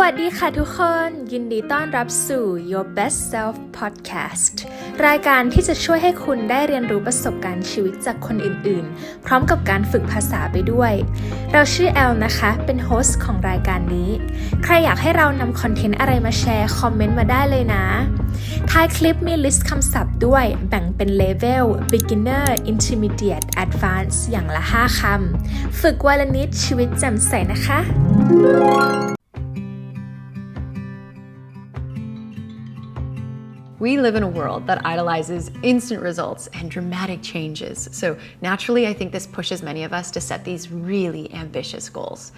วัสดีค่ะทุกคนยินดีต้อนรับสู่ yourbestself podcast รายการที่จะช่วยให้คุณได้เรียนรู้ประสบการณ์ชีวิตจากคนอื่นๆพร้อมกับการฝึกภาษาไปด้วยเราชื่อแอลนะคะเป็นโฮสต์ของรายการนี้ใครอยากให้เรานำคอนเทนต์อะไรมาแชร์คอมเมนต์มาได้เลยนะท้ายคลิปมีลิสต์คำศัพท์ด้วยแบ่งเป็นเลเวล beginner intermediate advanced อย่างละ5คำฝึกวันละนิดชีวิตแจ่มใสนะคะ We live in a world that idolizes instant results and dramatic changes. So naturally, I think this pushes many of us to set these really ambitious goals.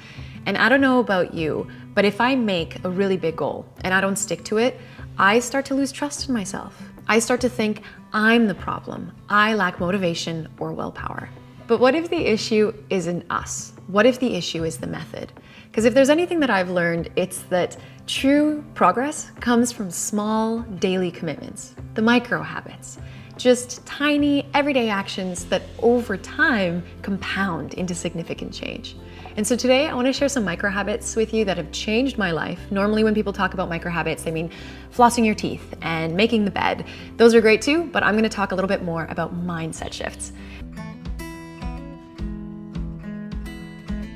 And I don't know about you, but if I make a really big goal and I don't stick to it, I start to lose trust in myself. I start to think I'm the problem. I lack motivation or willpower. But what if the issue isn't us? What if the issue is the method? Because if there's anything that I've learned, it's that true progress comes from small daily commitments, the micro habits, just tiny everyday actions that over time compound into significant change. And so today I want to share some micro habits with you that have changed my life. Normally when people talk about micro habits, they mean flossing your teeth and making the bed. Those are great too, but I'm going to talk a little bit more about mindset shifts.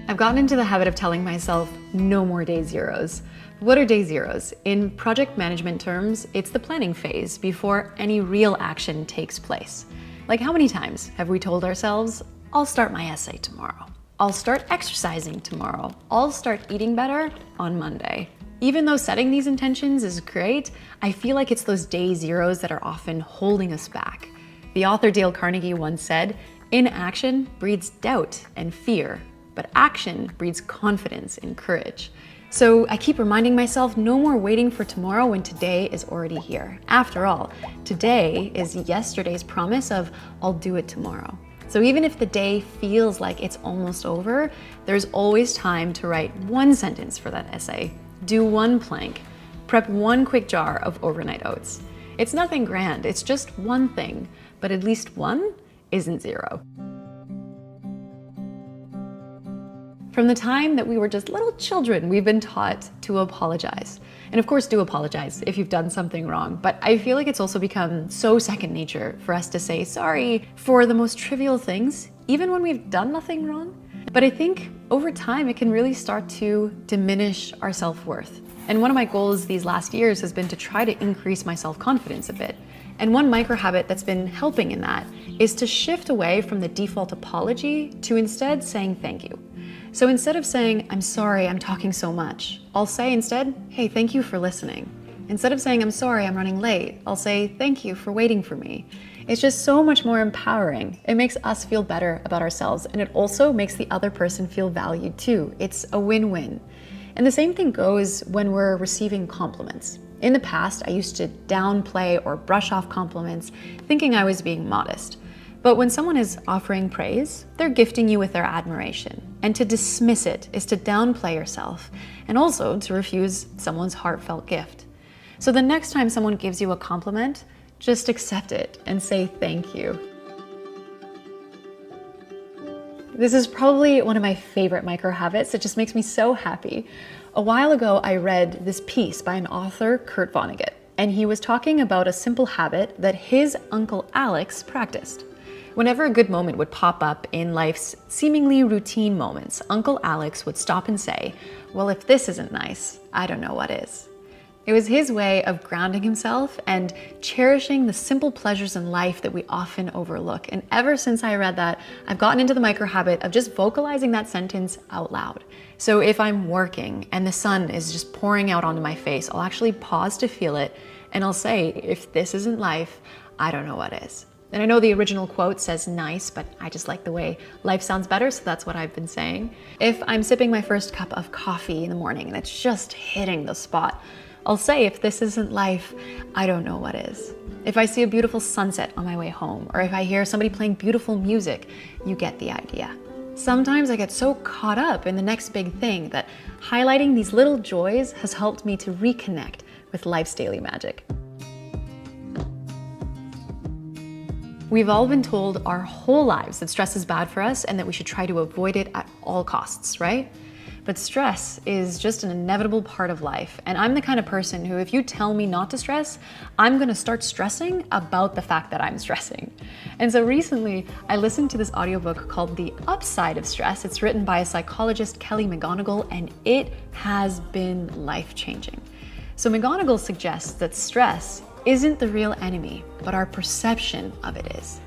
I've gotten into the habit of telling myself no more day zeros. What are day zeros? In project management terms, it's the planning phase before any real action takes place. Like how many times have we told ourselves, I'll start my essay tomorrow. I'll start exercising tomorrow. I'll start eating better on Monday. Even though setting these intentions is great, I feel like it's those day zeros that are often holding us back. The author Dale Carnegie once said, inaction breeds doubt and fear, but action breeds confidence and courage. So I keep reminding myself no more waiting for tomorrow when today is already here. After all, today is yesterday's promise of I'll do it tomorrow. So even if the day feels like it's almost over, there's always time to write one sentence for that essay, do one plank, prep one quick jar of overnight oats. It's nothing grand, it's just one thing, but at least one isn't zero. From the time that we were just little children, we've been taught to apologize. And of course, do apologize if you've done something wrong. But I feel like it's also become so second nature for us to say sorry for the most trivial things, even when we've done nothing wrong. But I think over time, it can really start to diminish our self-worth. And one of my goals these last years has been to try to increase my self-confidence a bit. And one micro habit that's been helping in that is to shift away from the default apology to instead saying thank you. So instead of saying, I'm sorry, I'm talking so much, I'll say instead, hey, thank you for listening. Instead of saying, I'm sorry, I'm running late, I'll say, thank you for waiting for me. It's just so much more empowering. It makes us feel better about ourselves, and it also makes the other person feel valued too. It's a win-win. And the same thing goes when we're receiving compliments. In the past, I used to downplay or brush off compliments, thinking I was being modest. But when someone is offering praise, they're gifting you with their admiration. And to dismiss it is to downplay yourself and also to refuse someone's heartfelt gift. So the next time someone gives you a compliment, just accept it and say thank you. This is probably one of my favorite micro habits. It just makes me so happy. A while ago, I read this piece by an author, Kurt Vonnegut, and he was talking about a simple habit that his uncle Alex practiced. Whenever a good moment would pop up in life's seemingly routine moments, Uncle Alex would stop and say, well, if this isn't nice, I don't know what is. It was his way of grounding himself and cherishing the simple pleasures in life that we often overlook. And ever since I read that, I've gotten into the micro habit of just vocalizing that sentence out loud. So if I'm working and the sun is just pouring out onto my face, I'll actually pause to feel it and I'll say, if this isn't life, I don't know what is. And I know the original quote says nice, but I just like the way life sounds better, so that's what I've been saying. If I'm sipping my first cup of coffee in the morning and it's just hitting the spot, I'll say, if this isn't life, I don't know what is. If I see a beautiful sunset on my way home, or if I hear somebody playing beautiful music, you get the idea. Sometimes I get so caught up in the next big thing that highlighting these little joys has helped me to reconnect with life's daily magic. We've all been told our whole lives that stress is bad for us and that we should try to avoid it at all costs, right? But stress is just an inevitable part of life. And I'm the kind of person who, if you tell me not to stress, I'm going to start stressing about the fact that I'm stressing. And so recently, I listened to this audiobook called The Upside of Stress. It's written by a psychologist, Kelly McGonigal, and it has been life-changing. So McGonigal suggests that stress isn't the real enemy, but our perception of it is.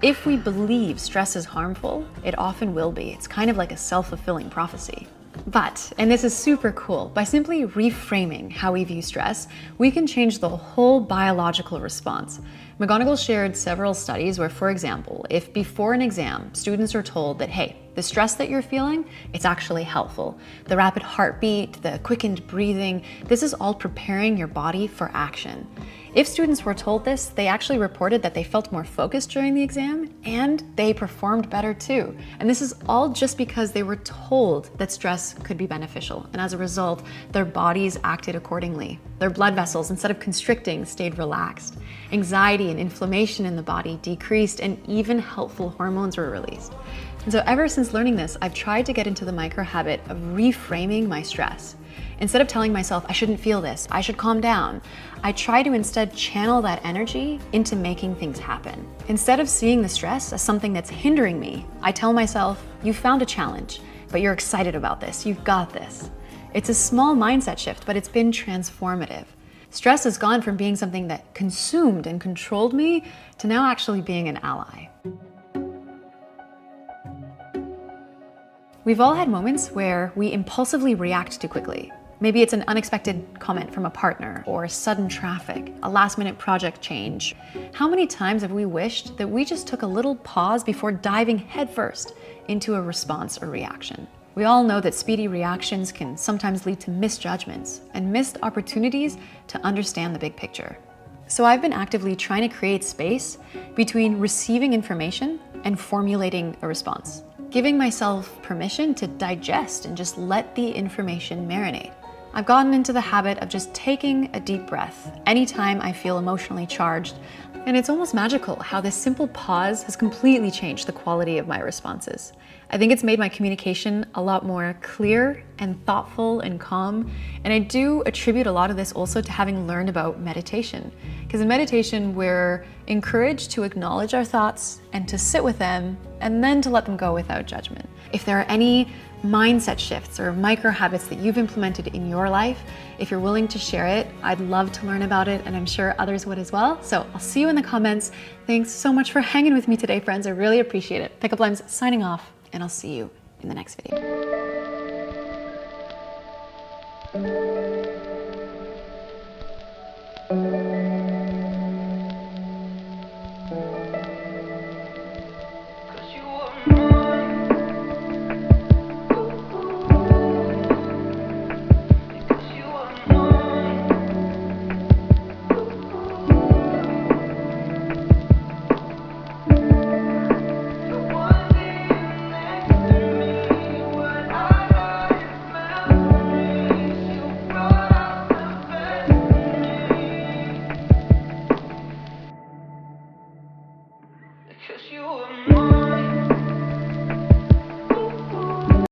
If we believe stress is harmful, it often will be. It's kind of like a self-fulfilling prophecy. But, and this is super cool, by simply reframing how we view stress, we can change the whole biological response. McGonigal shared several studies where, for example, if before an exam, students are told that, hey, the stress that you're feeling, it's actually helpful. The rapid heartbeat, the quickened breathing, this is all preparing your body for action. If students were told this, they actually reported that they felt more focused during the exam and they performed better too. And this is all just because they were told that stress could be beneficial. And as a result, their bodies acted accordingly. Their blood vessels, instead of constricting, stayed relaxed. Anxiety and inflammation in the body decreased, and even helpful hormones were released. And so ever since learning this, I've tried to get into the micro habit of reframing my stress. Instead of telling myself, I shouldn't feel this, I should calm down, I try to instead channel that energy into making things happen. Instead of seeing the stress as something that's hindering me, I tell myself, you found a challenge, but you're excited about this, you've got this. It's a small mindset shift, but it's been transformative. Stress has gone from being something that consumed and controlled me to now actually being an ally. We've all had moments where we impulsively react too quickly. Maybe it's an unexpected comment from a partner, or sudden traffic, a last-minute project change. How many times have we wished that we just took a little pause before diving headfirst into a response or reaction? We all know that speedy reactions can sometimes lead to misjudgments and missed opportunities to understand the big picture. So I've been actively trying to create space between receiving information and formulating a response, giving myself permission to digest and just let the information marinate. I've gotten into the habit of just taking a deep breath anytime I feel emotionally charged, and it's almost magical how this simple pause has completely changed the quality of my responses. I think it's made my communication a lot more clear and thoughtful and calm, and I do attribute a lot of this also to having learned about meditation. Because in meditation, we're encouraged to acknowledge our thoughts and to sit with them, and then to let them go without judgment. If there are any mindset shifts or micro habits that you've implemented in your life, if you're willing to share it, I'd love to learn about it, and I'm sure others would as well. So I'll see you in the comments. Thanks so much for hanging with me today, friends. I really appreciate it. Pickup Lines signing off, and I'll see you in the next video.